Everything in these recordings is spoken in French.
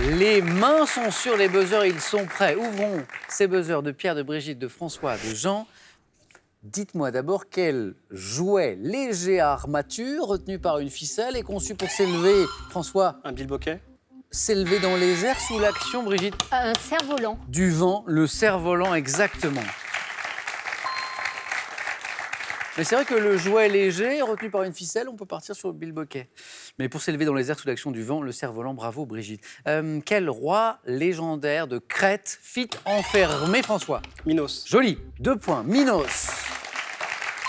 Les mains sont sur les buzzers, ils sont prêts. Ouvrons ces buzzers de Pierre, de Brigitte, de François, de Jean. Dites-moi d'abord quel jouet léger à armature retenu par une ficelle est conçu pour s'élever, François? Un bilboquet? S'élever dans les airs sous l'action, Brigitte? Un cerf-volant. Du vent, le cerf-volant, exactement. Mais c'est vrai que le jouet léger, retenu par une ficelle, on peut partir sur le bilboquet. Mais pour s'élever dans les airs sous l'action du vent, le cerf-volant, bravo Brigitte. Quel roi légendaire de Crète fit enfermer François? Minos. Joli, 2 points. Minos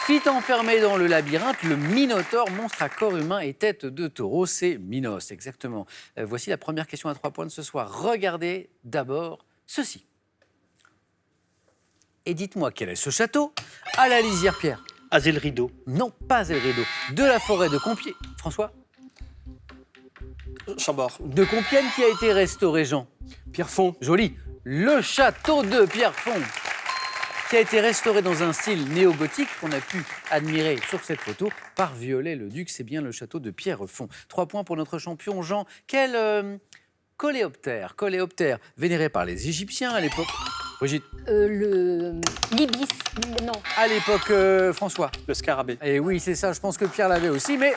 fit enfermer dans le labyrinthe le Minotaure, monstre à corps humain et tête de taureau. C'est Minos, exactement. Voici la première question à 3 points de ce soir. Regardez d'abord ceci. Et dites-moi quel est ce château à la lisière, Pierre? Azé le rideau. Non, pas El Rideau. De la forêt de Compiègne. François? Chambord. De Compiègne qui a été restauré, Jean? Pierrefonds. Joli. Le château de Pierrefonds, qui a été restauré dans un style néo-gothique qu'on a pu admirer sur cette photo par Viollet-le-Duc. C'est bien le château de Pierrefonds. 3 points pour notre champion Jean. Quel coléoptère vénéré par les Égyptiens à l'époque? Brigitte? L'ibis, non. À l'époque, François? Le scarabée. Et oui, c'est ça. Je pense que Pierre l'avait aussi, mais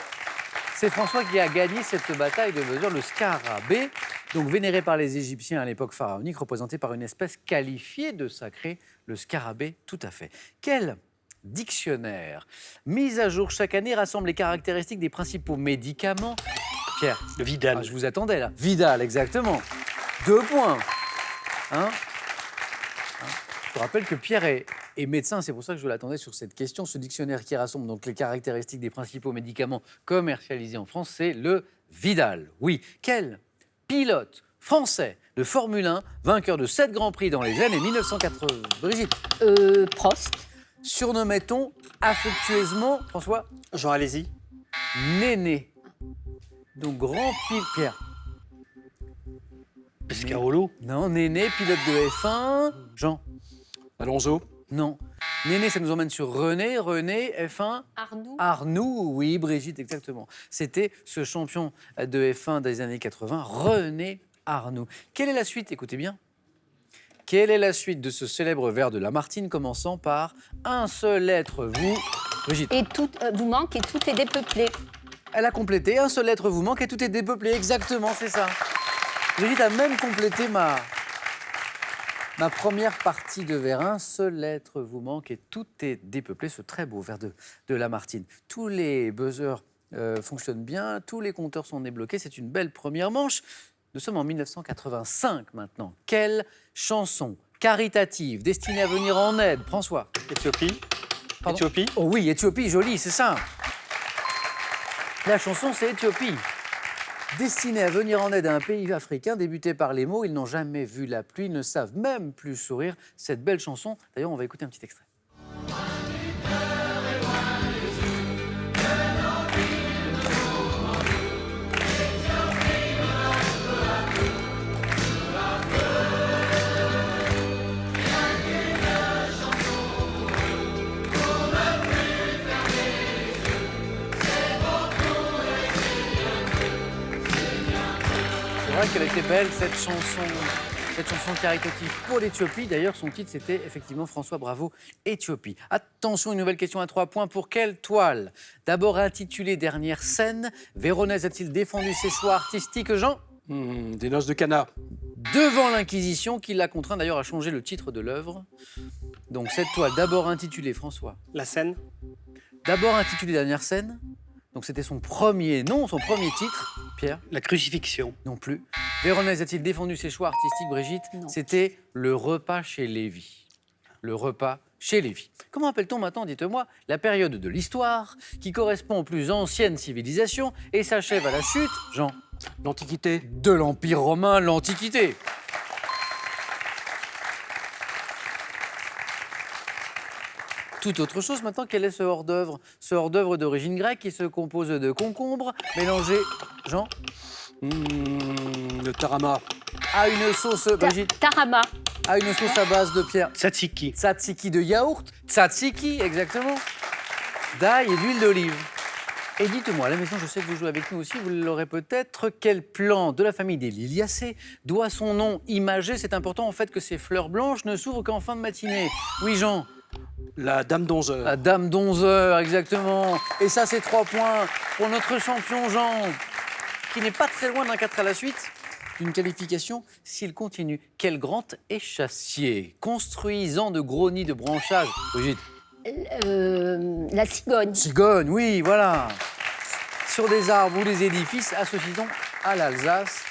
c'est François qui a gagné cette bataille de buzzer, le scarabée. Donc vénéré par les Égyptiens à l'époque pharaonique, représenté par une espèce qualifiée de sacrée, le scarabée, tout à fait. Quel dictionnaire mis à jour chaque année rassemble les caractéristiques des principaux médicaments? Pierre? Le Vidal. Ah, je vous attendais là. Vidal, exactement. 2 points. Hein? Je rappelle que Pierre est médecin, c'est pour ça que je l'attendais sur cette question. Ce dictionnaire qui rassemble donc les caractéristiques des principaux médicaments commercialisés en France, c'est le Vidal. Oui. Quel pilote français de Formule 1, vainqueur de 7 Grands Prix dans les années 1980, Brigitte? Prost. Surnommait-on affectueusement, François? Jean Alési. Néné. Donc grand Pierre. Pescarolo. Non, Néné, pilote de F1. Jean? Alonso. Non. Néné, ça nous emmène sur René. René, F1. Arnoux. Arnoux, oui, Brigitte, exactement. C'était ce champion de F1 des années 80, René Arnoux. Quelle est la suite? Écoutez bien. Quelle est la suite de ce célèbre vers de Lamartine commençant par un seul être vous? Brigitte. Et tout vous manque et tout est dépeuplé. Elle a complété. Un seul être vous manque et tout est dépeuplé. Exactement, c'est ça. Brigitte a même complété ma première partie de vers. Un seul être vous manque et tout est dépeuplé. Ce très beau vers de Lamartine. Tous les buzzers fonctionnent bien, tous les compteurs sont débloqués. C'est une belle première manche. Nous sommes en 1985 maintenant. Quelle chanson caritative destinée à venir en aide, François? Éthiopie. Pardon? Éthiopie. Oh oui, Éthiopie, joli, c'est ça. La chanson, c'est Éthiopie. Destinée à venir en aide à un pays africain, débuté par les mots « Ils n'ont jamais vu la pluie, ils ne savent même plus sourire ». Cette belle chanson, d'ailleurs, on va écouter un petit extrait. C'est vrai qu'elle était belle, cette chanson caritative pour l'Éthiopie. D'ailleurs, son titre, c'était effectivement François Bravo, Éthiopie. Attention, une nouvelle question à 3 points. Pour quelle toile? D'abord intitulée Dernière scène, Véronèse a-t-il défendu ses choix artistiques, Jean? Des noces de Cana. Devant l'Inquisition, qui l'a contraint d'ailleurs à changer le titre de l'œuvre. Donc cette toile, d'abord intitulée, François. La Seine. D'abord intitulée Dernière scène. Donc c'était son premier nom, son premier titre. Pierre? La crucifixion. Non plus. Véronèse a-t-il défendu ses choix artistiques, Brigitte? Non. C'était Le repas chez Lévi. Le repas chez Lévi. Comment appelle-t-on maintenant, dites-moi, la période de l'histoire qui correspond aux plus anciennes civilisations et s'achève à la chute, Jean? L'Antiquité. De l'Empire romain, l'Antiquité. Tout autre chose maintenant, quel est ce hors-d'œuvre? Ce hors-d'œuvre d'origine grecque qui se compose de concombres mélangés, Jean? Le tarama. À une sauce, Brigitte? Tarama. À une sauce à base de Pierre? Tzatziki. Tzatziki de yaourt, tzatziki, exactement, d'ail et d'huile d'olive. Et dites-moi, à la maison, je sais que vous jouez avec nous aussi, vous l'aurez peut-être. Quel plant de la famille des liliacées doit son nom imagé? C'est important en fait que ces fleurs blanches ne s'ouvrent qu'en fin de matinée. Oui, Jean? La dame d'Onzeur. La dame d'11 exactement. Et ça, c'est 3 points pour notre champion Jean, qui n'est pas très loin d'un 4 à la suite d'une qualification s'il continue. Quel grand échassier, construisant de gros nids de branchage. Brigitte? La cigogne. Cigogne, oui, voilà. Sur des arbres ou des édifices, associant à l'Alsace,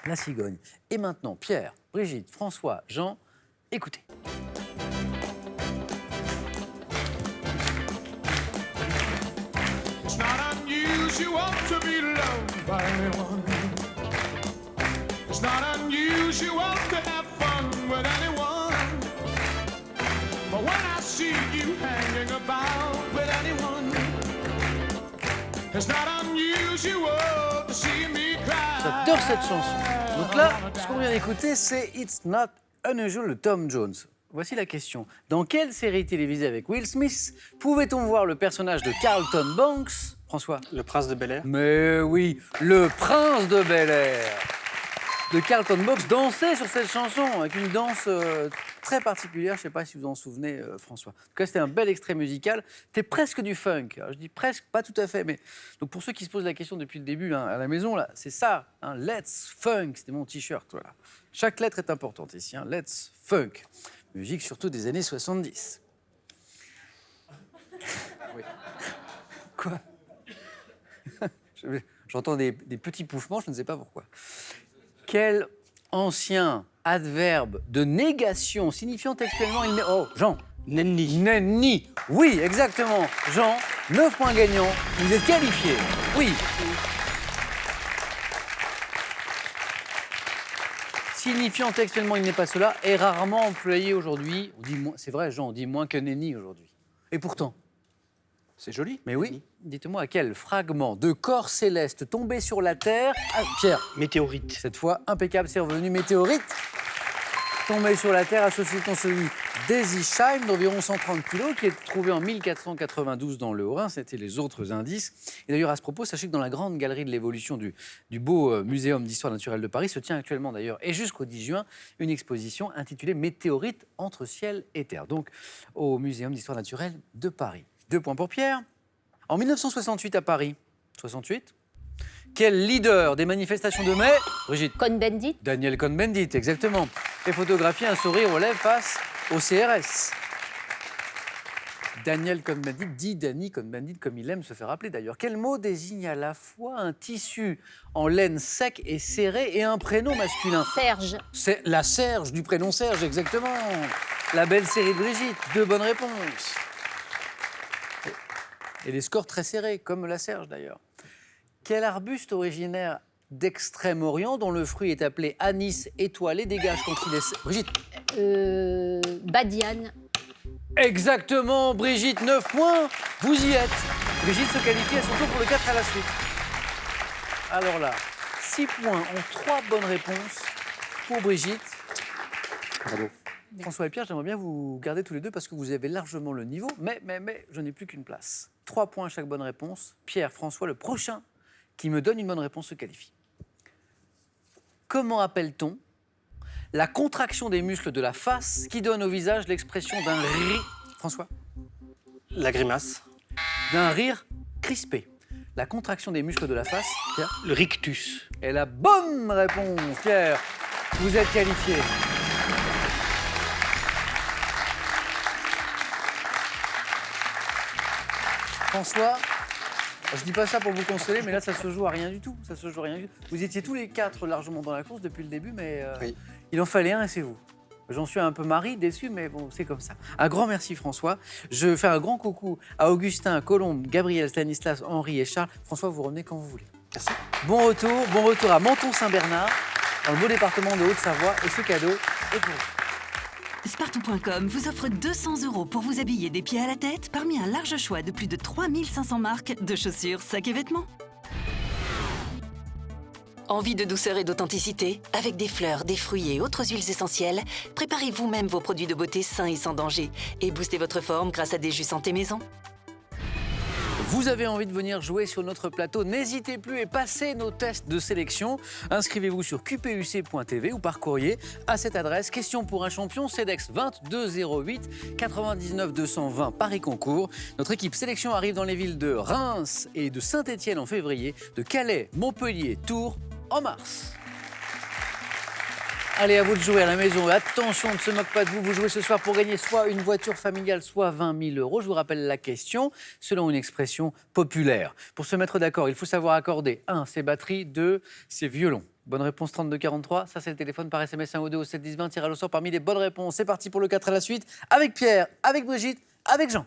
la cigogne. Et maintenant, Pierre, Brigitte, François, Jean, écoutez. It's not unusual to be loved by anyone. It's not unusual to have fun with anyone. But when I see you hanging about with anyone, it's not unusual to see me cry. J'adore cette chanson. Donc là, ce qu'on vient d'écouter, c'est It's Not Unusual de Tom Jones. Voici la question. Dans quelle série télévisée avec Will Smith pouvait-on voir le personnage de Carlton Banks? François? Le prince de Bel-Air. Mais oui, le prince de Bel-Air de Carlton Banks dansait sur cette chanson avec une danse très particulière. Je ne sais pas si vous en souvenez, François. En tout cas, c'était un bel extrait musical. C'était presque du funk. Alors, je dis presque, pas tout à fait. Mais donc pour ceux qui se posent la question depuis le début hein, à la maison, là, c'est ça. Hein, Let's Funk. C'était mon t-shirt. Voilà. Chaque lettre est importante ici. Hein, Let's Funk. Musique surtout des années 70. Oui. Quoi? J'entends des petits pouffements, je ne sais pas pourquoi. Quel ancien adverbe de négation signifiant textuellement il n'est... Oh, Jean. Nenni. Nenni. Oui, exactement. Jean, 9 points gagnants. Vous êtes qualifié. Oui. Signifiant textuellement il n'est pas cela est rarement employé aujourd'hui. C'est vrai, Jean, on dit moins que nenni aujourd'hui. Et pourtant. C'est joli. Mais oui, dites-moi à quel fragment de corps céleste tombé sur la Terre... Ah, Pierre. Météorite. Cette fois, impeccable, c'est revenu. Météorite tombé sur la Terre, associé-t-on celui d'Eysheim d'environ 130 kg, qui est trouvé en 1492 dans le Haut-Rhin. C'était les autres indices. Et d'ailleurs, à ce propos, sachez que dans la grande galerie de l'évolution du beau Muséum d'histoire naturelle de Paris se tient actuellement d'ailleurs, et jusqu'au 10 juin, une exposition intitulée Météorite entre ciel et terre. Donc, au Muséum d'histoire naturelle de Paris. 2 points pour Pierre. En 1968 à Paris, 68, quel leader des manifestations de mai? Brigitte. Cohn-Bendit. Daniel Cohn-Bendit, exactement. Et photographié un sourire aux lèvres face au CRS. Daniel Cohn-Bendit, dit Danny Cohn-Bendit, comme il aime se faire appeler d'ailleurs. Quel mot désigne à la fois un tissu en laine sec et serré et un prénom masculin? Serge. C'est la Serge du prénom Serge, exactement. La belle série de Brigitte. 2 bonnes réponses. Et des scores très serrés, comme la Serge d'ailleurs. Quel arbuste originaire d'Extrême-Orient, dont le fruit est appelé anis étoilé, dégage quand il est... Brigitte. Badiane. Exactement, Brigitte, 9 points. Vous y êtes. Brigitte se qualifie à son tour pour le 4 à la suite. Alors là, 6 points en 3 bonnes réponses pour Brigitte. Bravo. François et Pierre, j'aimerais bien vous garder tous les deux parce que vous avez largement le niveau, mais je n'ai plus qu'une place. 3 points à chaque bonne réponse. Pierre, François, le prochain qui me donne une bonne réponse se qualifie. Comment appelle-t-on la contraction des muscles de la face qui donne au visage l'expression d'un rire... François? La grimace. D'un rire crispé. La contraction des muscles de la face, Pierre? Le rictus. Et la bonne réponse, Pierre. Vous êtes qualifié. François, je dis pas ça pour vous consoler, mais là, ça se joue à rien du tout. Ça se joue à rien du tout. Vous étiez tous les 4 largement dans la course depuis le début, mais Oui. il en fallait un et c'est vous. J'en suis un peu déçu, mais bon, c'est comme ça. Un grand merci, François. Je fais un grand coucou à Augustin, Colombe, Gabriel, Stanislas, Henri et Charles. François, vous revenez quand vous voulez. Merci. Bon retour à Menton-Saint-Bernard, dans le beau département de Haute-Savoie, et ce cadeau est pour vous. Spartou.com vous offre 200 € pour vous habiller des pieds à la tête parmi un large choix de plus de 3500 marques de chaussures, sacs et vêtements. Envie de douceur et d'authenticité? Avec des fleurs, des fruits et autres huiles essentielles, préparez vous-même vos produits de beauté sains et sans danger et boostez votre forme grâce à des jus santé maison. Vous avez envie de venir jouer sur notre plateau, n'hésitez plus et passez nos tests de sélection. Inscrivez-vous sur qpuc.tv ou par courrier à cette adresse. Question pour un champion, CEDEX 2208 99 220 Paris-Concours. Notre équipe sélection arrive dans les villes de Reims et de Saint-Étienne en février, de Calais, Montpellier, Tours en mars. Allez, à vous de jouer à la maison. Attention, on ne se moque pas de vous. Vous jouez ce soir pour gagner soit une voiture familiale, soit 20 000 euros. Je vous rappelle la question selon une expression populaire. Pour se mettre d'accord, il faut savoir accorder 1. Ses batteries, 2. Ses violons. Bonne réponse 3243. Ça, c'est le téléphone par SMS 1 ou 2 au 7 10 20. Tirage au sort parmi les bonnes réponses. C'est parti pour le 4 à la suite. Avec Pierre, avec Brigitte, avec Jean.